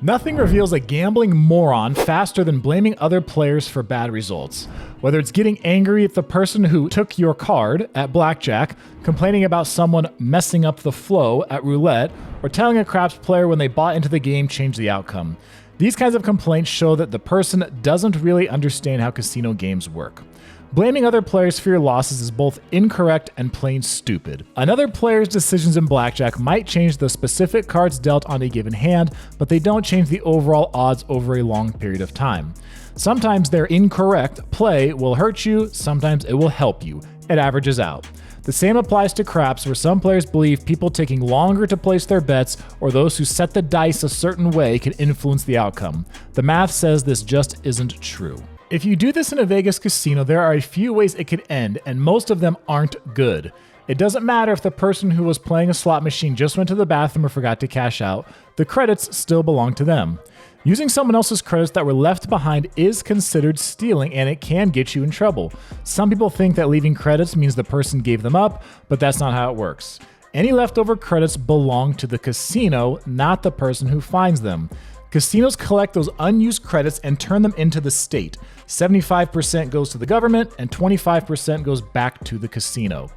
Nothing reveals a gambling moron faster than blaming other players for bad results. Whether it's getting angry at the person who took your card at blackjack, complaining about someone messing up the flow at roulette, or telling a craps player when they bought into the game changed the outcome. These kinds of complaints show that the person doesn't really understand how casino games work. Blaming other players for your losses is both incorrect and plain stupid. Another player's decisions in blackjack might change the specific cards dealt on a given hand, but they don't change the overall odds over a long period of time. Sometimes their incorrect play will hurt you, sometimes it will help you. It averages out. The same applies to craps, where some players believe people taking longer to place their bets or those who set the dice a certain way can influence the outcome. The math says this just isn't true. If you do this in a Vegas casino, there are a few ways it could end, and most of them aren't good. It doesn't matter if the person who was playing a slot machine just went to the bathroom or forgot to cash out, the credits still belong to them. Using someone else's credits that were left behind is considered stealing, and it can get you in trouble. Some people think that leaving credits means the person gave them up, but that's not how it works. Any leftover credits belong to the casino, not the person who finds them. Casinos collect those unused credits and turn them into the state. 75% goes to the government and 25% goes back to the casino.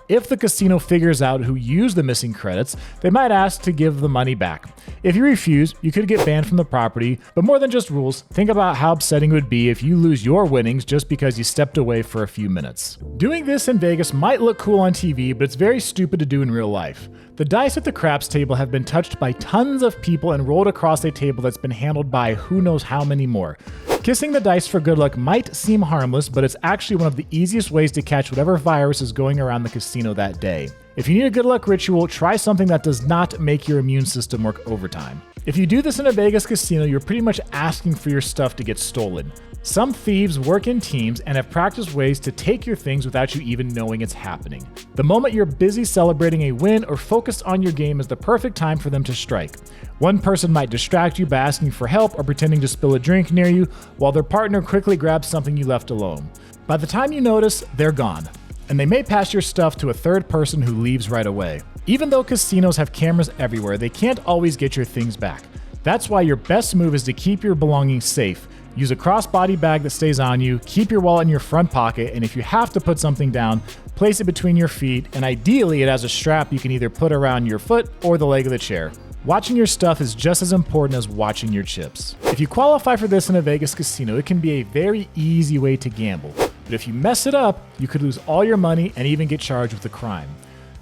If the casino figures out who used the missing credits, they might ask to give the money back. If you refuse, you could get banned from the property, but more than just rules, think about how upsetting it would be if you lose your winnings just because you stepped away for a few minutes. Doing this in Vegas might look cool on TV, but it's very stupid to do in real life. The dice at the craps table have been touched by tons of people and rolled across a table that's been handled by who knows how many more. Kissing the dice for good luck might seem harmless, but it's actually one of the easiest ways to catch whatever virus is going around the casino that day. If you need a good luck ritual, try something that does not make your immune system work overtime. If you do this in a Vegas casino, you're pretty much asking for your stuff to get stolen. Some thieves work in teams and have practiced ways to take your things without you even knowing it's happening. The moment you're busy celebrating a win or focused on your game is the perfect time for them to strike. One person might distract you by asking for help or pretending to spill a drink near you, while their partner quickly grabs something you left alone. By the time you notice, they're gone, and they may pass your stuff to a third person who leaves right away. Even though casinos have cameras everywhere, they can't always get your things back. That's why your best move is to keep your belongings safe. Use a crossbody bag that stays on you, keep your wallet in your front pocket, and if you have to put something down, place it between your feet, and ideally it has a strap you can either put around your foot or the leg of the chair. Watching your stuff is just as important as watching your chips. If you qualify for this in a Vegas casino, it can be a very easy way to gamble. But if you mess it up, you could lose all your money and even get charged with a crime.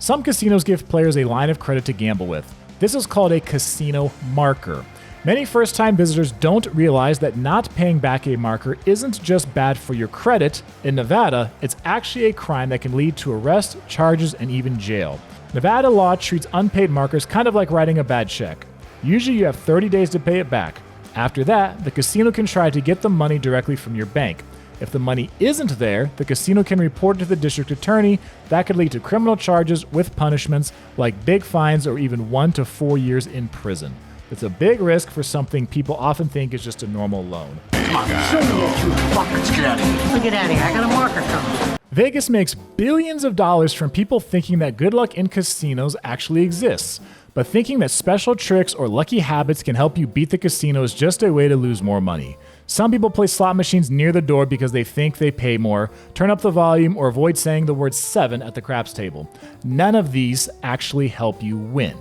Some casinos give players a line of credit to gamble with. This is called a casino marker. Many first-time visitors don't realize that not paying back a marker isn't just bad for your credit. In Nevada, it's actually a crime that can lead to arrest, charges, and even jail. Nevada law treats unpaid markers kind of like writing a bad check. Usually you have 30 days to pay it back. After that, the casino can try to get the money directly from your bank. If the money isn't there, the casino can report it to the district attorney. That could lead to criminal charges with punishments like big fines or even 1 to 4 years in prison. It's a big risk for something people often think is just a normal loan. Come on, show me that you fuck. Let's get out of here. Let's get out of here. I got a marker coming. Vegas makes billions of dollars from people thinking that good luck in casinos actually exists. But thinking that special tricks or lucky habits can help you beat the casino is just a way to lose more money. Some people place slot machines near the door because they think they pay more, turn up the volume, or avoid saying the word 7 at the craps table. None of these actually help you win.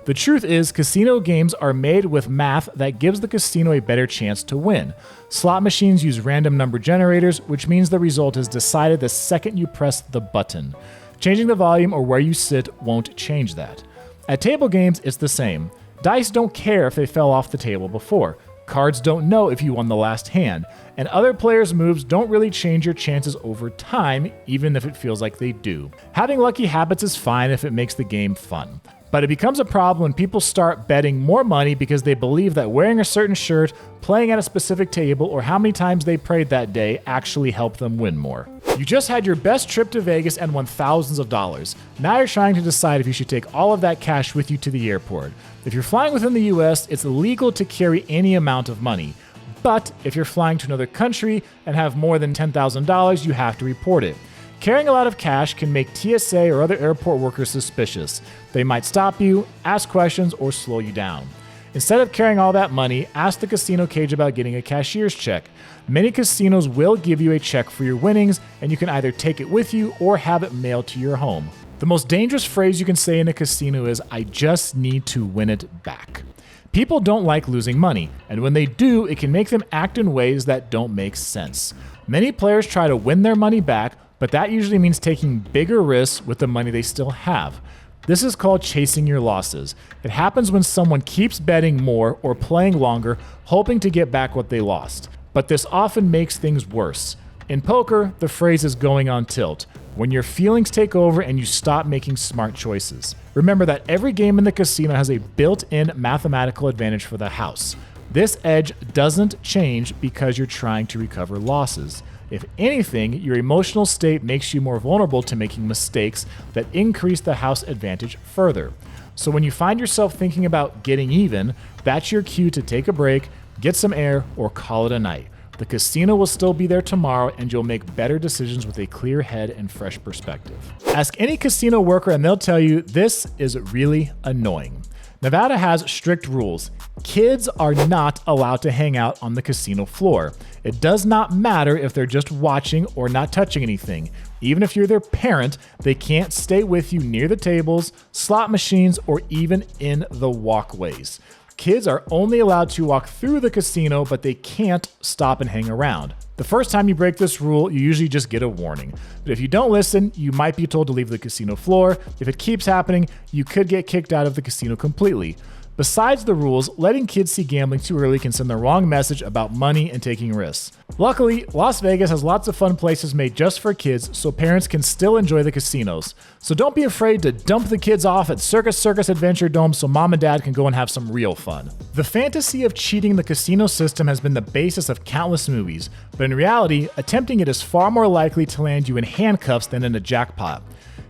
The truth is, casino games are made with math that gives the casino a better chance to win. Slot machines use random number generators, which means the result is decided the second you press the button. Changing the volume or where you sit won't change that. At table games, it's the same. Dice don't care if they fell off the table before. Cards don't know if you won the last hand. And other players' moves don't really change your chances over time, even if it feels like they do. Having lucky habits is fine if it makes the game fun. But it becomes a problem when people start betting more money because they believe that wearing a certain shirt, playing at a specific table, or how many times they prayed that day actually help them win more. You just had your best trip to Vegas and won thousands of dollars. Now you're trying to decide if you should take all of that cash with you to the airport. If you're flying within the US, it's illegal to carry any amount of money. But if you're flying to another country and have more than $10,000, you have to report it. Carrying a lot of cash can make TSA or other airport workers suspicious. They might stop you, ask questions, or slow you down. Instead of carrying all that money, ask the casino cage about getting a cashier's check. Many casinos will give you a check for your winnings, and you can either take it with you or have it mailed to your home. The most dangerous phrase you can say in a casino is, "I just need to win it back." People don't like losing money, and when they do, it can make them act in ways that don't make sense. Many players try to win their money back, but that usually means taking bigger risks with the money they still have. This is called chasing your losses. It happens when someone keeps betting more or playing longer, hoping to get back what they lost. But this often makes things worse. In poker, the phrase is going on tilt, when your feelings take over and you stop making smart choices. Remember that every game in the casino has a built-in mathematical advantage for the house. This edge doesn't change because you're trying to recover losses. If anything, your emotional state makes you more vulnerable to making mistakes that increase the house advantage further. So when you find yourself thinking about getting even, that's your cue to take a break, get some air, or call it a night. The casino will still be there tomorrow, and you'll make better decisions with a clear head and fresh perspective. Ask any casino worker and they'll tell you this is really annoying. Nevada has strict rules. Kids are not allowed to hang out on the casino floor. It does not matter if they're just watching or not touching anything. Even if you're their parent, they can't stay with you near the tables, slot machines, or even in the walkways. Kids are only allowed to walk through the casino, but they can't stop and hang around. The first time you break this rule, you usually just get a warning. But if you don't listen, you might be told to leave the casino floor. If it keeps happening, you could get kicked out of the casino completely. Besides the rules, letting kids see gambling too early can send the wrong message about money and taking risks. Luckily, Las Vegas has lots of fun places made just for kids, so parents can still enjoy the casinos. So don't be afraid to dump the kids off at Circus Adventure Dome so mom and dad can go and have some real fun. The fantasy of cheating the casino system has been the basis of countless movies, but in reality, attempting it is far more likely to land you in handcuffs than in a jackpot.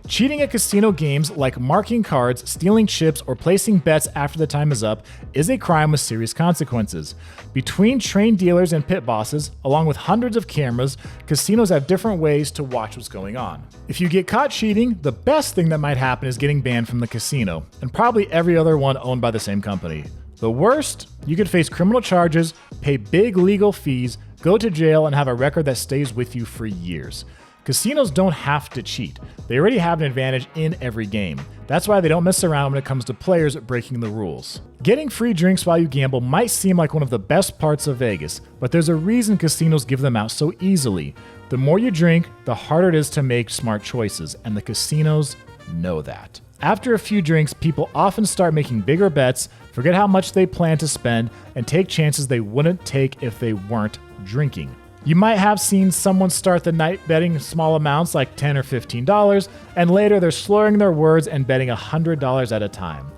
Cheating at casino games like marking cards, stealing chips, or placing bets after the time is up is a crime with serious consequences. Between trained dealers and pit bosses, along with hundreds of cameras, casinos have different ways to watch what's going on. If you get caught cheating, the best thing that might happen is getting banned from the casino, and probably every other one owned by the same company. The worst, you could face criminal charges, pay big legal fees, go to jail, and have a record that stays with you for years. Casinos don't have to cheat. They already have an advantage in every game. That's why they don't mess around when it comes to players breaking the rules. Getting free drinks while you gamble might seem like one of the best parts of Vegas, but there's a reason casinos give them out so easily. The more you drink, the harder it is to make smart choices, and the casinos know that. After a few drinks, people often start making bigger bets, forget how much they plan to spend, and take chances they wouldn't take if they weren't drinking. You might have seen someone start the night betting small amounts like $10 or $15, and later they're slurring their words and betting $100 at a time.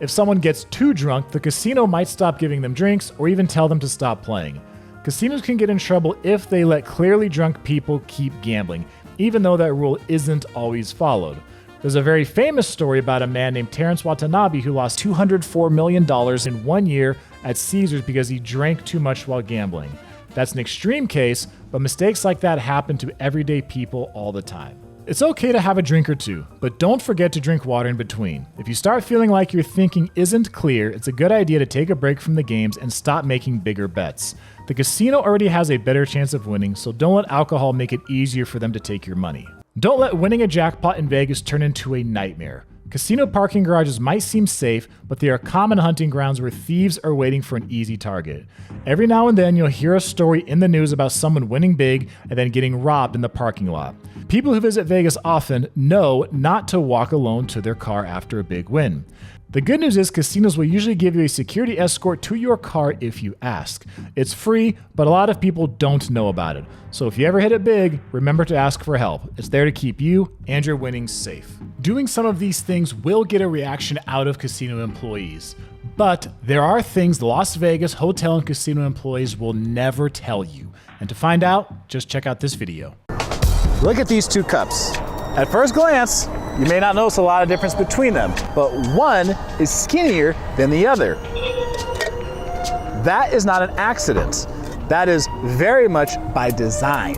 If someone gets too drunk, the casino might stop giving them drinks or even tell them to stop playing. Casinos can get in trouble if they let clearly drunk people keep gambling, even though that rule isn't always followed. There's a very famous story about a man named Terrence Watanabe who lost $204 million in 1 year at Caesars because he drank too much while gambling. That's an extreme case, but mistakes like that happen to everyday people all the time. It's okay to have a drink or two, but don't forget to drink water in between. If you start feeling like your thinking isn't clear, it's a good idea to take a break from the games and stop making bigger bets. The casino already has a better chance of winning, so don't let alcohol make it easier for them to take your money. Don't let winning a jackpot in Vegas turn into a nightmare. Casino parking garages might seem safe, but they are common hunting grounds where thieves are waiting for an easy target. Every now and then you'll hear a story in the news about someone winning big and then getting robbed in the parking lot. People who visit Vegas often know not to walk alone to their car after a big win. The good news is casinos will usually give you a security escort to your car if you ask. It's free, but a lot of people don't know about it. So if you ever hit it big, remember to ask for help. It's there to keep you and your winnings safe. Doing some of these things will get a reaction out of casino employees. But there are things the Las Vegas hotel and casino employees will never tell you. And to find out, just check out this video. Look at these two cups. At first glance, you may not notice a lot of difference between them, but one is skinnier than the other. That is not an accident. That is very much by design.